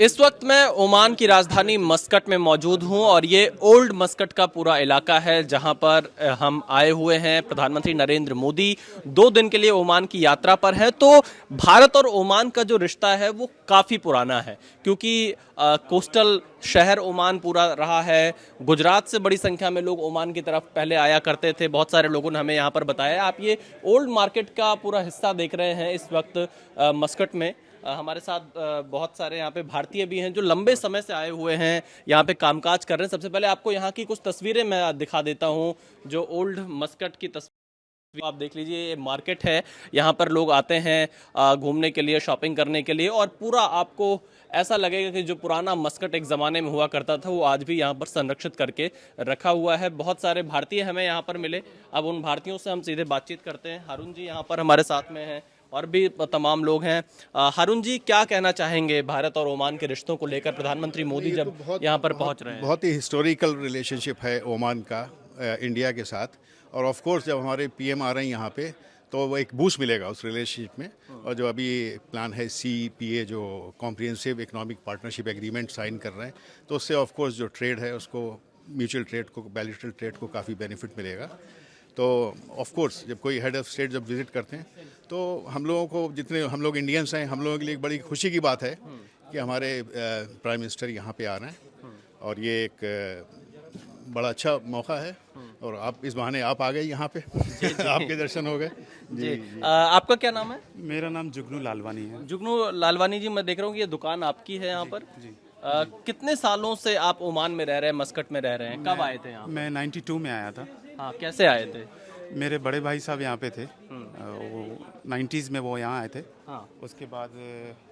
इस वक्त मैं ओमान की राजधानी मस्कट में मौजूद हूं और ये ओल्ड मस्कट का पूरा इलाका है जहां पर हम आए हुए हैं। प्रधानमंत्री नरेंद्र मोदी 2 दिन के लिए ओमान की यात्रा पर है। तो भारत और ओमान का जो रिश्ता है वो काफ़ी पुराना है, क्योंकि कोस्टल शहर ओमान पूरा रहा है। गुजरात से बड़ी संख्या में लोग ओमान की तरफ पहले आया करते थे। बहुत सारे लोगों ने हमें यहाँ पर बताया। आप ये ओल्ड मार्केट का पूरा हिस्सा देख रहे हैं इस वक्त मस्कट में। हमारे साथ बहुत सारे यहाँ पे भारतीय भी हैं जो लंबे समय से आए हुए हैं, यहाँ पे कामकाज कर रहे हैं। सबसे पहले आपको यहाँ की कुछ तस्वीरें मैं दिखा देता हूँ, जो ओल्ड मस्कट की तस्वीर आप देख लीजिए। ये मार्केट है, यहाँ पर लोग आते हैं घूमने के लिए, शॉपिंग करने के लिए, और पूरा आपको ऐसा लगेगा कि जो पुराना मस्कट एक ज़माने में हुआ करता था वो आज भी यहाँ पर संरक्षित करके रखा हुआ है। बहुत सारे भारतीय हमें यहाँ पर मिले। अब उन भारतीयों से हम सीधे बातचीत करते हैं। हारून जी यहाँ पर हमारे साथ में हैं और भी तमाम लोग हैं। हारून जी, क्या कहना चाहेंगे भारत और ओमान के रिश्तों को लेकर? प्रधानमंत्री मोदी जब यहाँ पर पहुँच रहे हैं, बहुत ही हिस्टोरिकल रिलेशनशिप है ओमान का इंडिया के साथ। और ऑफ कोर्स जब हमारे पीएम आ रहे हैं यहाँ पे तो वो एक बूस्ट मिलेगा उस रिलेशनशिप में। और जो अभी प्लान है CEPA, जो comprehensive economic partnership agreement sign कर रहे हैं, तो उससे ऑफ कोर्स जो ट्रेड है उसको, म्यूचुअल ट्रेड को, बायलैटरल ट्रेड को काफ़ी बेनिफिट मिलेगा। तो ऑफ कोर्स जब कोई हेड ऑफ स्टेट जब विजिट करते हैं तो हम लोगों को, जितने हम लोग इंडियंस हैं, हम लोगों के लिए एक बड़ी खुशी की बात है कि हमारे प्राइम मिनिस्टर यहाँ पे आ रहे हैं। और ये एक बड़ा अच्छा मौका है। और आप इस बहाने आप आ गए यहाँ पे आपके दर्शन हो गए जी। आपका क्या नाम है? मेरा नाम जुगनू लालवानी है। जुगनू लालवानी जी, मैं देख रहा हूँ कि ये दुकान आपकी है यहाँ पर। जी। कितने सालों से आप ओमान में रह रहे हैं, मस्कट में रह रहे हैं? कब आए थे यहाँ? मैं 92 में आया था। हाँ, कैसे आए थे? मेरे बड़े भाई साहब यहाँ पे थे, वो 90s में वो यहाँ आए थे। हाँ। उसके बाद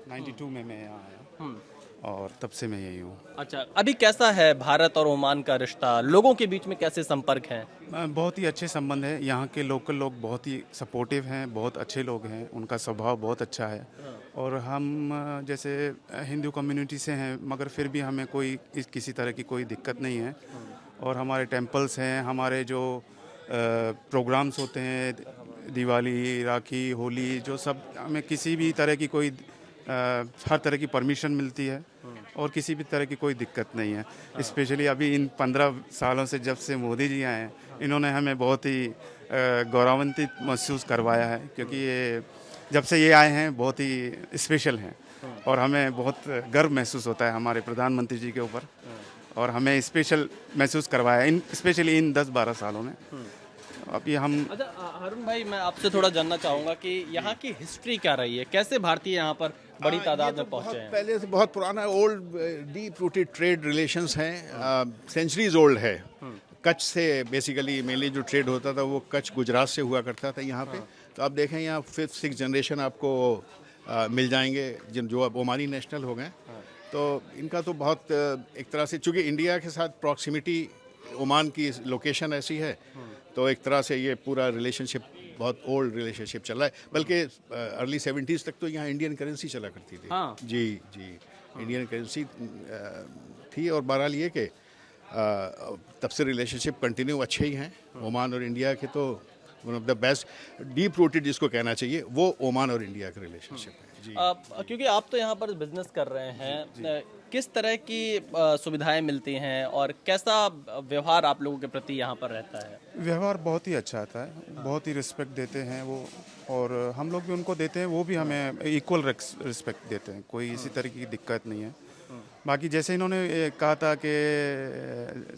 92 में मैं यहाँ आया और तब से मैं यही हूँ। अच्छा, अभी कैसा है भारत और ओमान का रिश्ता? लोगों के बीच में कैसे संपर्क है? बहुत ही अच्छे संबंध है। यहाँ के लोकल लोग बहुत ही सपोर्टिव हैं, बहुत अच्छे लोग हैं, उनका स्वभाव बहुत अच्छा है। और हम जैसे हिंदू कम्युनिटी से हैं, मगर फिर भी हमें कोई किसी तरह की कोई दिक्कत नहीं है। और हमारे टेम्पल्स हैं, हमारे जो प्रोग्राम्स होते हैं, दिवाली, राखी, होली, जो सब, हमें किसी भी तरह की कोई हर तरह की परमिशन मिलती है और किसी भी तरह की कोई दिक्कत नहीं है। स्पेशली अभी इन 15 सालों से जब से मोदी जी आए हैं, इन्होंने हमें बहुत ही गौरवान्वित महसूस करवाया है, क्योंकि ये जब से ये आए हैं बहुत ही स्पेशल हैं। और हमें बहुत गर्व महसूस होता है हमारे प्रधानमंत्री जी के ऊपर, और हमें स्पेशल महसूस करवाया स्पेशली इन 10-12 सालों में। अभी हम अच्छा हारून भाई, मैं आपसे थोड़ा जानना चाहूँगा कि यहाँ की हिस्ट्री क्या रही है, कैसे भारतीय यहाँ पर बड़ी तादाद में पहुँचे हैं? पहले से बहुत पुराना old deep rooted trade relations हैं, सेंचुरीज ओल्ड है। कच्छ से बेसिकली मेनली जो ट्रेड होता था वो कच्छ गुजरात से हुआ करता था यहाँ पे। तो आप देखें यहाँ 5th-6th जनरेशन आपको मिल जाएंगे जो अब ओमानी नेशनल हो गए। तो इनका तो बहुत एक तरह से, चूँकि इंडिया के साथ प्रॉक्सिमिटी, ओमान की लोकेशन ऐसी है, तो एक तरह से ये पूरा रिलेशनशिप बहुत ओल्ड रिलेशनशिप चल रहा है। बल्कि अर्ली 70s तक तो यहाँ इंडियन करेंसी चला करती थी। हाँ। जी जी, इंडियन करेंसी थी। और बहरहाल ये कि तब से रिलेशनशिप कंटिन्यू अच्छे ही हैं ओमान और इंडिया के। तो one of the best deep rooted जिसको कहना चाहिए वो ओमान और इंडिया का रिलेशनशिप है जी। क्योंकि आप तो यहाँ पर बिजनेस कर रहे हैं, किस तरह की सुविधाएं मिलती हैं और कैसा व्यवहार आप लोगों के प्रति यहाँ पर रहता है? व्यवहार बहुत ही अच्छा आता है, बहुत ही रिस्पेक्ट देते हैं वो, और हम लोग भी उनको देते हैं, वो भी हमें इक्वल रिस्पेक्ट देते हैं। कोई इसी तरह की दिक्कत नहीं है। बाकी जैसे इन्होंने कहा था कि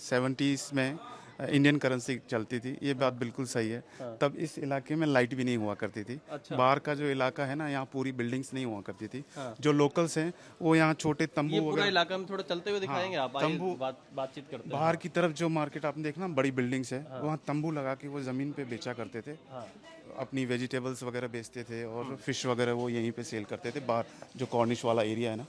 70s में इंडियन करेंसी चलती थी, ये बात बिल्कुल सही है। तब इस इलाके में लाइट भी नहीं हुआ करती थी। अच्छा। बाहर का जो इलाका है ना, यहाँ पूरी बिल्डिंग्स नहीं हुआ करती थी। जो लोकल्स हैं वो यहाँ छोटे तंबू ये पूरा वगैरह, इलाका में थोड़ा चलते हुए दिखाएंगे आप? आइए, तंबू, बातचीत करते हैं। बाहर की तरफ जो मार्केट आपने देखना, बड़ी बिल्डिंग्स है, वहाँ तंबू लगा के वो ज़मीन पे बेचा करते थे। अपनी वेजिटेबल्स वगैरह बेचते थे और फिश वगैरह वो यहीं पे सेल करते थे। बाहर जो कॉर्निश वाला एरिया है ना,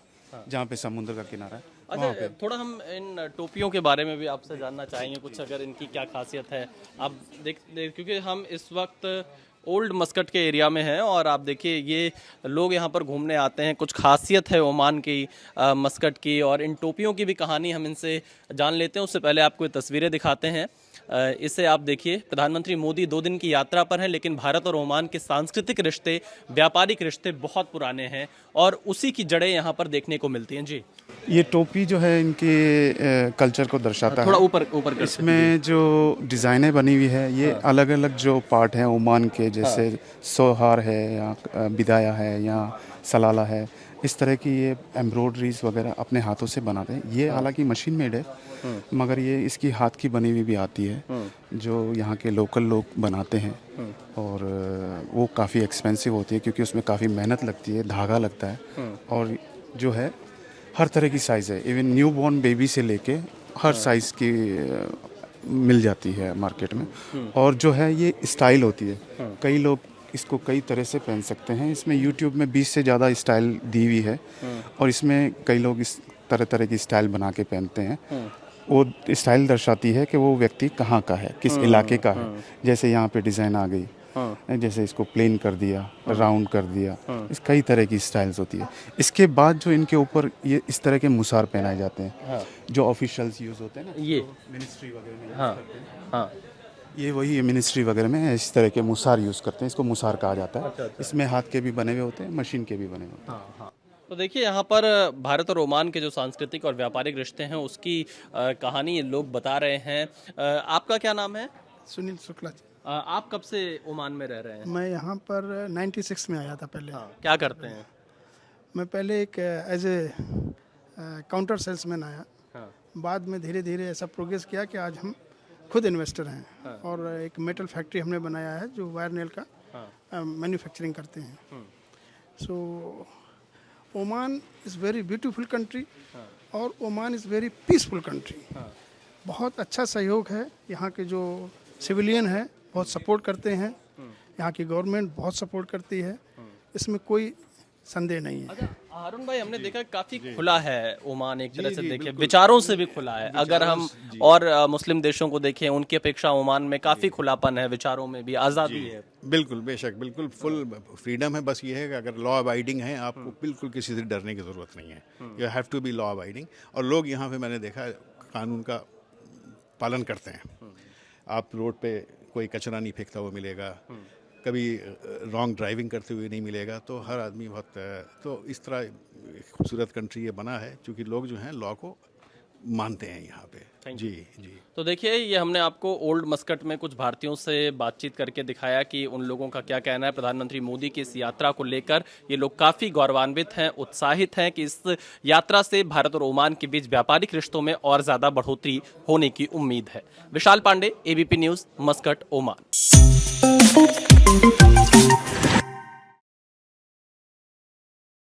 जहाँ पे समुद्र का किनारा है, वहाँ पे। अच्छा, थोड़ा हम इन टोपियों के बारे में भी आपसे जानना चाहेंगे, कुछ अगर इनकी क्या खासियत है। आप क्योंकि हम इस वक्त ओल्ड मस्कट के एरिया में हैं और आप देखिए ये लोग यहाँ पर घूमने आते हैं। कुछ खासियत है ओमान की, मस्कट की, और इन टोपियों की भी कहानी हम इनसे जान लेते हैं। उससे पहले आपको ये तस्वीरें दिखाते हैं। इसे आप देखिए। प्रधानमंत्री मोदी 2 दिन की यात्रा पर हैं, लेकिन भारत और ओमान के सांस्कृतिक रिश्ते, व्यापारिक रिश्ते बहुत पुराने हैं और उसी की जड़ें यहाँ पर देखने को मिलती हैं। जी ये टोपी जो है इनके कल्चर को दर्शाता थोड़ा है। ऊपर ऊपर कर इसमें जो डिज़ाइनें बनी हुई है ये अलग अलग जो पार्ट हैं ओमान के, जैसे सोहार है या बिदाया है या सलाला है, इस तरह की ये एम्ब्रॉयडरीज वगैरह अपने हाथों से बनाते हैं। ये हालांकि मशीन मेड है, मगर ये इसकी हाथ की बनी हुई भी आती है जो यहाँ के लोकल लोग बनाते हैं। और वो काफ़ी एक्सपेंसिव होती है क्योंकि उसमें काफ़ी मेहनत लगती है, धागा लगता है। और जो है हर तरह की साइज़ है, इवन न्यू बॉर्न बेबी से लेके हर साइज़ की मिल जाती है मार्केट में। और जो है ये स्टाइल होती है, कई लोग इसको कई तरह से पहन सकते हैं। इसमें यूट्यूब में 20 से ज़्यादा स्टाइल दी हुई है और इसमें कई लोग इस तरह तरह की स्टाइल बना के पहनते हैं। वो स्टाइल दर्शाती है कि वो व्यक्ति कहाँ का है, किस इलाके का है। जैसे यहाँ पे डिज़ाइन आ गई, जैसे इसको प्लेन कर दिया, राउंड कर दिया, इस कई तरह की स्टाइल्स होती है। इसके बाद जो इनके ऊपर ये इस तरह के मुसार पहनाए जाते हैं जो ऑफिशियल्स यूज़ होते हैं ना, ये मिनिस्ट्री वगैरह में हाँ हाँ ये वही मिनिस्ट्री वगैरह में इस तरह के मुसार यूज़ करते हैं। इसको मुसार कहा जाता है। इसमें हाथ के भी बने हुए होते हैं, मशीन के भी बने हुए होते हैं। हाँ हाँ। तो देखिए यहाँ पर भारत और ओमान के जो सांस्कृतिक और व्यापारिक रिश्ते हैं उसकी कहानी ये लोग बता रहे हैं। आपका क्या नाम है? सुनील शुक्ला जी। आप कब से ओमान में रह रहे हैं? मैं यहाँ पर 96 में आया था पहले। हाँ, क्या करते हैं? मैं पहले एक एज ए काउंटर सेल्समैन आया। हाँ, बाद में धीरे धीरे ऐसा प्रोग्रेस किया कि आज हम खुद इन्वेस्टर हैं और एक मेटल फैक्ट्री हमने बनाया है जो वायर नेल का मैन्युफैक्चरिंग करते हैं। So Oman is very beautiful country और Oman is very peaceful country. बहुत अच्छा सहयोग है। यहाँ के जो सिविलियन है बहुत सपोर्ट करते हैं, यहाँ की गवर्नमेंट बहुत सपोर्ट करती है, इसमें कोई संदेह नहीं है। अच्छा हारून भाई, हमने देखा काफी खुला है ओमान, एक तरह से देखें विचारों से भी खुला है। अगर हम और मुस्लिम देशों को देखें उनकी अपेक्षा ओमान में काफी खुलापन है, विचारों में भी आज़ादी है। बिल्कुल, बेशक, बिल्कुल फुल फ्रीडम है। बस ये है कि अगर लॉ अबाइडिंग है, आपको बिल्कुल किसी से डरने की ज़रूरत नहीं है। You have to be law abiding. और लोग यहाँ पे मैंने देखा कानून का पालन करते हैं। आप रोड पे कोई कचरा नहीं फेंकता हुआ मिलेगा, कभी रॉन्ग ड्राइविंग करते हुए नहीं मिलेगा। तो हर आदमी बहुत तो इस तरह खूबसूरत कंट्री ये बना है क्योंकि लोग जो हैं लॉ को मानते हैं यहाँ पे। जी जी। तो देखिए ये हमने आपको ओल्ड मस्कट में कुछ भारतीयों से बातचीत करके दिखाया कि उन लोगों का क्या कहना है प्रधानमंत्री मोदी की इस यात्रा को लेकर। ये लोग काफ़ी गौरवान्वित हैं, उत्साहित हैं कि इस यात्रा से भारत और ओमान के बीच व्यापारिक रिश्तों में और ज़्यादा बढ़ोतरी होने की उम्मीद है। Vishal Pandey, ABP news, Muscat, Oman.